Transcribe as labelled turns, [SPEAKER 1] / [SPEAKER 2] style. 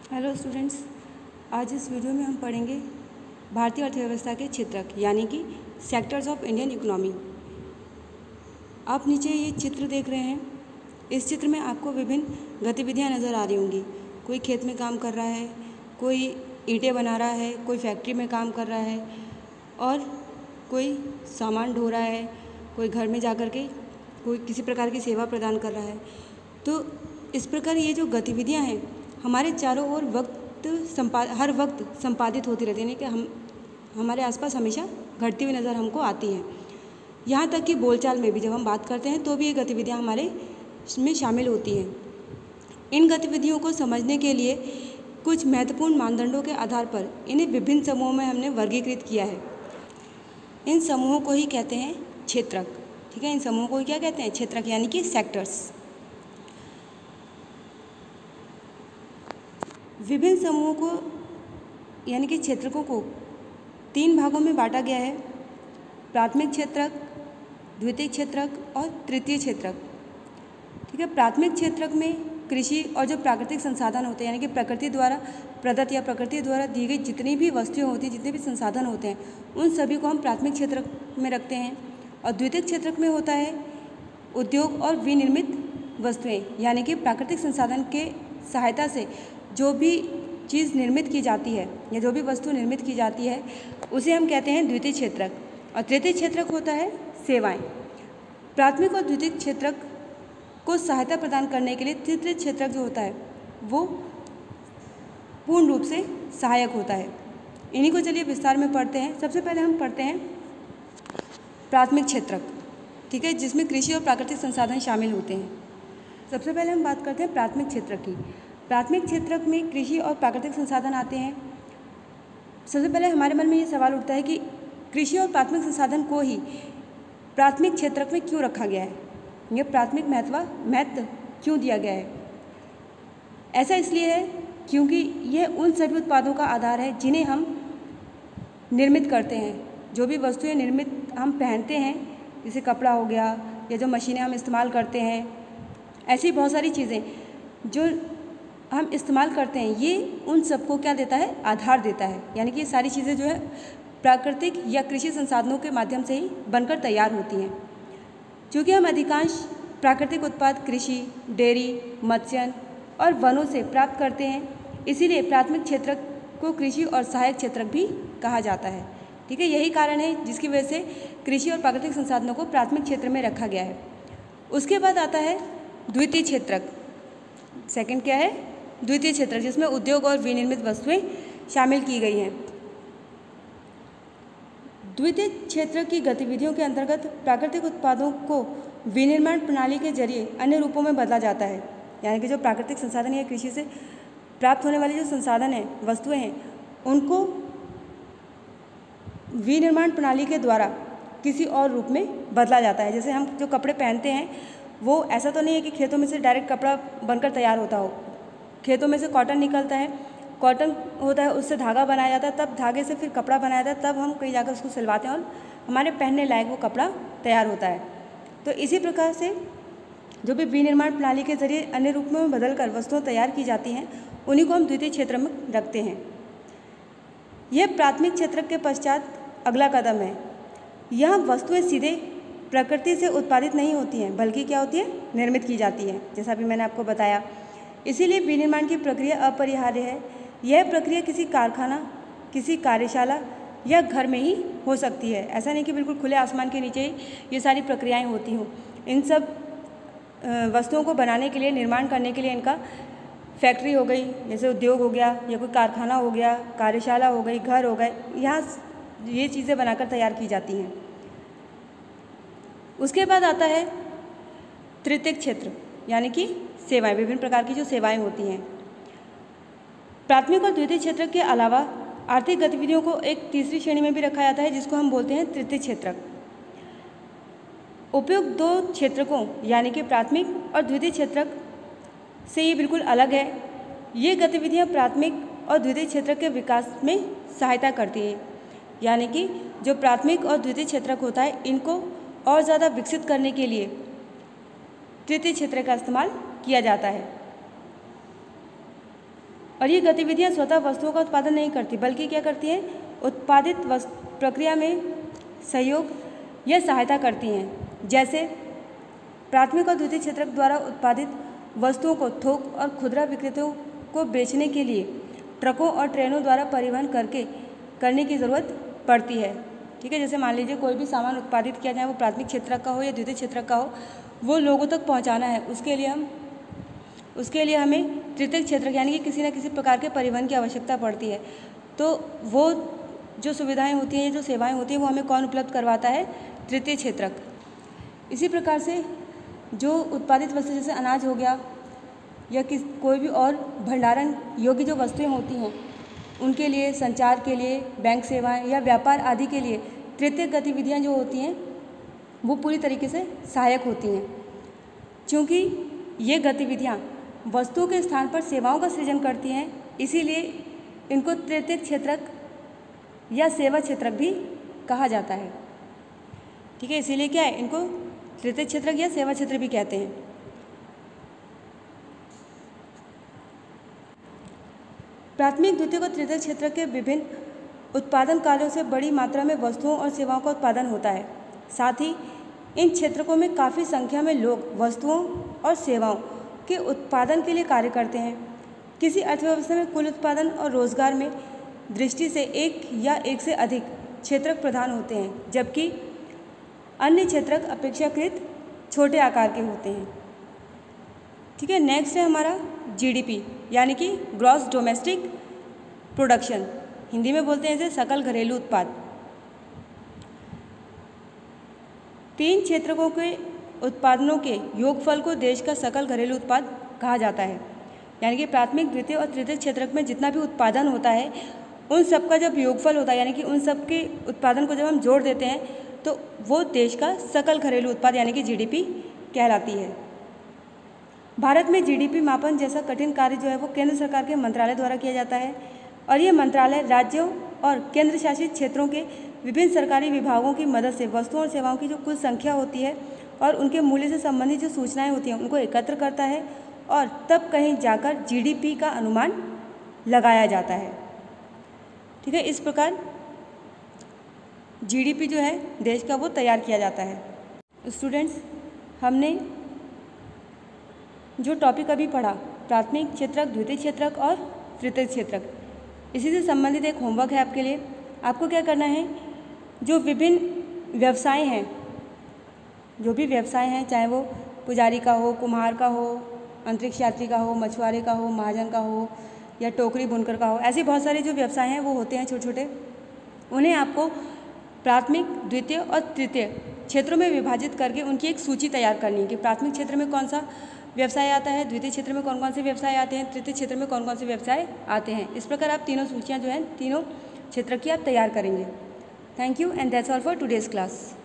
[SPEAKER 1] Hello students, आज इस video में हम पढ़ेंगे भारतीय अर्थव्यवस्था के क्षेत्रक यानी कि सेक्टर्स ऑफ इंडियन इकोनॉमी। आप नीचे ये चित्र देख रहे हैं। इस चित्र में आपको विभिन्न गतिविधियां नज़र आ रही होंगी। कोई खेत में काम कर रहा है, कोई ईंटें बना रहा है, कोई फैक्ट्री में काम कर रहा है और कोई सामान ढो रहा है, कोई घर में जा कर के कोई किसी प्रकार की सेवा प्रदान कर रहा है। तो इस प्रकार ये जो गतिविधियाँ हैं हमारे चारों ओर हर वक्त संपादित होती रहती है, यानी कि हमारे आसपास हमेशा घटती हुई नज़र हमको आती हैं। यहाँ तक कि बोलचाल में भी जब हम बात करते हैं तो भी ये गतिविधियाँ हमारे में शामिल होती हैं। इन गतिविधियों को समझने के लिए कुछ महत्वपूर्ण मानदंडों के आधार पर इन्हें विभिन्न समूहों में हमने वर्गीकृत किया है। इन समूहों को ही कहते हैं क्षेत्रक। ठीक है, इन समूहों को क्या कहते हैं? क्षेत्रक यानी कि सेक्टर्स। विभिन्न समूहों को यानी कि क्षेत्रकों को 3 भागों में बांटा गया है: प्राथमिक क्षेत्रक, द्वितीयक क्षेत्रक और तृतीय क्षेत्रक। ठीक है, प्राथमिक क्षेत्रक में कृषि और जो प्राकृतिक संसाधन होते हैं, यानी कि प्रकृति द्वारा प्रदत्त या प्रकृति द्वारा दी गई जितनी भी वस्तुएं होती हैं, जितने भी संसाधन होते हैं, उन सभी को हम प्राथमिक क्षेत्रक में रखते हैं। और द्वितीयक क्षेत्रक में होता है उद्योग और विनिर्मित वस्तुएं, यानी कि प्राकृतिक संसाधन के सहायता से जो भी चीज़ निर्मित की जाती है या जो भी वस्तु निर्मित की जाती है उसे हम कहते हैं द्वितीय क्षेत्रक। और तृतीय क्षेत्रक होता है सेवाएं। प्राथमिक और द्वितीय क्षेत्रक को सहायता प्रदान करने के लिए तृतीय क्षेत्रक जो होता है वो पूर्ण रूप से सहायक होता है। इन्हीं को चलिए विस्तार में पढ़ते हैं। सबसे पहले हम पढ़ते हैं प्राथमिक क्षेत्रक। ठीक है, जिसमें कृषि और प्राकृतिक संसाधन शामिल होते हैं। सबसे पहले हम बात करते हैं प्राथमिक क्षेत्रक की। प्राथमिक क्षेत्रक में कृषि और प्राकृतिक संसाधन आते हैं। सबसे पहले हमारे मन में ये सवाल उठता है कि कृषि और प्राथमिक संसाधन को ही प्राथमिक क्षेत्रक में क्यों रखा गया है? ये प्राथमिक महत्व क्यों दिया गया है? ऐसा इसलिए है क्योंकि यह उन सभी उत्पादों का आधार है जिन्हें हम निर्मित करते हैं। जो भी वस्तुएं निर्मित हम पहनते हैं, जैसे कपड़ा हो गया या जो मशीनें हम इस्तेमाल करते हैं, ऐसी बहुत सारी चीज़ें जो हम इस्तेमाल करते हैं, ये उन सबको क्या देता है? आधार देता है। यानी कि ये सारी चीज़ें जो है प्राकृतिक या कृषि संसाधनों के माध्यम से ही बनकर तैयार होती हैं। चूँकि हम अधिकांश प्राकृतिक उत्पाद कृषि, डेयरी, मत्स्य और वनों से प्राप्त करते हैं, इसीलिए प्राथमिक क्षेत्रक को कृषि और सहायक क्षेत्रक भी कहा जाता है। ठीक है, यही कारण है जिसकी वजह से कृषि और प्राकृतिक संसाधनों को प्राथमिक क्षेत्र में रखा गया है। उसके बाद आता है द्वितीय क्षेत्रक। सेकंड क्या है? द्वितीय क्षेत्रक, जिसमें उद्योग और विनिर्मित वस्तुएं शामिल की गई हैं। द्वितीय क्षेत्र की गतिविधियों के अंतर्गत प्राकृतिक उत्पादों को विनिर्माण प्रणाली के जरिए अन्य रूपों में बदला जाता है। यानी कि जो प्राकृतिक संसाधन या कृषि से प्राप्त होने वाले जो संसाधन हैं, वस्तुएं हैं, उनको विनिर्माण प्रणाली के द्वारा किसी और रूप में बदला जाता है। जैसे हम जो कपड़े पहनते हैं वो ऐसा तो नहीं है कि खेतों में से डायरेक्ट कपड़ा बनकर तैयार होता हो। खेतों में से कॉटन निकलता है, कॉटन होता है, उससे धागा बनाया जाता है, तब धागे से फिर कपड़ा बनाया जाता है, तब हम कहीं जाकर उसको सिलवाते हैं और हमारे पहनने लायक वो कपड़ा तैयार होता है। तो इसी प्रकार से जो भी विनिर्माण प्रणाली के जरिए अन्य रूप में बदलकर वस्तुएं तैयार की जाती हैं, उन्हीं को हम द्वितीय क्षेत्र में रखते हैं। यह प्राथमिक क्षेत्रक के पश्चात अगला कदम है। यह वस्तुएं सीधे प्रकृति से उत्पादित नहीं होती हैं, बल्कि क्या होती है? निर्मित की जाती हैं, जैसा भी मैंने आपको बताया। इसीलिए विनिर्माण की प्रक्रिया अपरिहार्य है। यह प्रक्रिया किसी कारखाना, किसी कार्यशाला या घर में ही हो सकती है। ऐसा नहीं कि बिल्कुल खुले आसमान के नीचे ही ये सारी प्रक्रियाएं होती हों। इन सब वस्तुओं को बनाने के लिए, निर्माण करने के लिए इनका फैक्ट्री हो गई, जैसे उद्योग हो गया, या कोई कारखाना हो गया, कार्यशाला हो गई, घर हो गए, यहाँ ये चीज़ें बनाकर तैयार की जाती हैं। उसके बाद आता है तृतीय क्षेत्र, यानी कि सेवाएं, विभिन्न प्रकार की जो सेवाएं होती हैं। प्राथमिक और द्वितीय क्षेत्र के अलावा आर्थिक गतिविधियों को एक तीसरी श्रेणी में भी रखा जाता है, जिसको हम बोलते हैं तृतीय क्षेत्रक। उपयुक्त 2 क्षेत्रकों यानी कि प्राथमिक और द्वितीय क्षेत्रक से ये बिल्कुल अलग है। ये गतिविधियां प्राथमिक और द्वितीय क्षेत्रक के विकास में सहायता करती हैं। यानी कि जो प्राथमिक और द्वितीय क्षेत्रक होता है, इनको और ज़्यादा विकसित करने के लिए तृतीय क्षेत्र का इस्तेमाल किया जाता है। और ये गतिविधियाँ स्वतः वस्तुओं का उत्पादन नहीं करती, बल्कि क्या करती हैं, उत्पादित प्रक्रिया में सहयोग या सहायता करती हैं। जैसे प्राथमिक और द्वितीय क्षेत्रक द्वारा उत्पादित वस्तुओं को थोक और खुदरा विक्रेताओं को बेचने के लिए ट्रकों और ट्रेनों द्वारा परिवहन करने की ज़रूरत पड़ती है। ठीक है, जैसे मान लीजिए कोई भी सामान उत्पादित किया जाए, वो प्राथमिक क्षेत्रक का हो या द्वितीय क्षेत्रक का हो, वो लोगों तक पहुंचाना है, उसके लिए हमें तृतीय क्षेत्रक यानी कि किसी न किसी प्रकार के परिवहन की आवश्यकता पड़ती है। तो वो जो सुविधाएं होती हैं, जो सेवाएं होती हैं, वो हमें कौन उपलब्ध करवाता है, तृतीय क्षेत्रक। इसी प्रकार से जो उत्पादित वस्तु जैसे अनाज हो गया या कोई भी और भंडारण योग्य जो वस्तुएं होती हैं, उनके लिए, संचार के लिए, बैंक सेवाएं या व्यापार आदि के लिए तृतीयक गतिविधियां जो होती हैं वो पूरी तरीके से सहायक होती हैं। क्योंकि ये गतिविधियां वस्तुओं के स्थान पर सेवाओं का सृजन करती हैं, इसीलिए इनको तृतीयक क्षेत्रक या सेवा क्षेत्रक भी कहा जाता है। ठीक है, इसीलिए क्या है, इनको तृतीयक क्षेत्रक या सेवा क्षेत्र भी कहते हैं। प्राथमिक, द्वितीयक और तृतीयक क्षेत्रक के विभिन्न उत्पादन कार्यों से बड़ी मात्रा में वस्तुओं और सेवाओं का उत्पादन होता है। साथ ही इन क्षेत्रकों में काफ़ी संख्या में लोग वस्तुओं और सेवाओं के उत्पादन के लिए कार्य करते हैं। किसी अर्थव्यवस्था में कुल उत्पादन और रोजगार में दृष्टि से एक या एक से अधिक क्षेत्रक प्रधान होते हैं, जबकि अन्य क्षेत्रक अपेक्षाकृत छोटे आकार के होते हैं। ठीक है, नेक्स्ट है हमारा जीडीपी यानी कि ग्रॉस डोमेस्टिक प्रोडक्शन, हिंदी में बोलते हैं इसे सकल घरेलू उत्पाद। 3 क्षेत्रकों के उत्पादनों के योगफल को देश का सकल घरेलू उत्पाद कहा जाता है। यानी कि प्राथमिक, द्वितीय और तृतीय क्षेत्रक में जितना भी उत्पादन होता है, उन सब का जब योगफल होता है, यानी कि उन सब के उत्पादन को जब हम जोड़ देते हैं, तो वो देश का सकल घरेलू उत्पाद यानी कि जीडीपी कहलाती है। भारत में जीडीपी मापन जैसा कठिन कार्य जो है वो केंद्र सरकार के मंत्रालय द्वारा किया जाता है, और ये मंत्रालय राज्यों और केंद्र शासित क्षेत्रों के विभिन्न सरकारी विभागों की मदद से वस्तुओं और सेवाओं की जो कुल संख्या होती है और उनके मूल्य से संबंधित जो सूचनाएं होती हैं उनको एकत्र करता है, और तब कहीं जाकर जीडीपी का अनुमान लगाया जाता है। ठीक है, इस प्रकार जीडीपी जो है देश का वो तैयार किया जाता है। स्टूडेंट्स, हमने जो टॉपिक अभी पढ़ा, प्राथमिक क्षेत्रक, द्वितीय क्षेत्रक और तृतीय क्षेत्रक, इसी से संबंधित एक होमवर्क है आपके लिए। आपको क्या करना है, जो विभिन्न व्यवसाय हैं, जो भी व्यवसाय हैं, चाहे वो पुजारी का हो, कुम्हार का हो, अंतरिक्ष यात्री का हो, मछुआरे का हो, महाजन का हो या टोकरी बुनकर का हो, ऐसे बहुत सारे जो व्यवसाय हैं वो होते हैं छोटे छोटे, उन्हें आपको प्राथमिक, द्वितीय और तृतीय क्षेत्रों में विभाजित करके उनकी एक सूची तैयार करनी है कि प्राथमिक क्षेत्र में कौन सा व्यवसाय आता है, द्वितीय क्षेत्र में कौन कौन से व्यवसाय आते हैं, तृतीय क्षेत्र में कौन कौन से व्यवसाय आते हैं। इस प्रकार आप तीनों सूचियाँ जो हैं तीनों क्षेत्र की आप तैयार करेंगे। Thank you and that's all for today's class.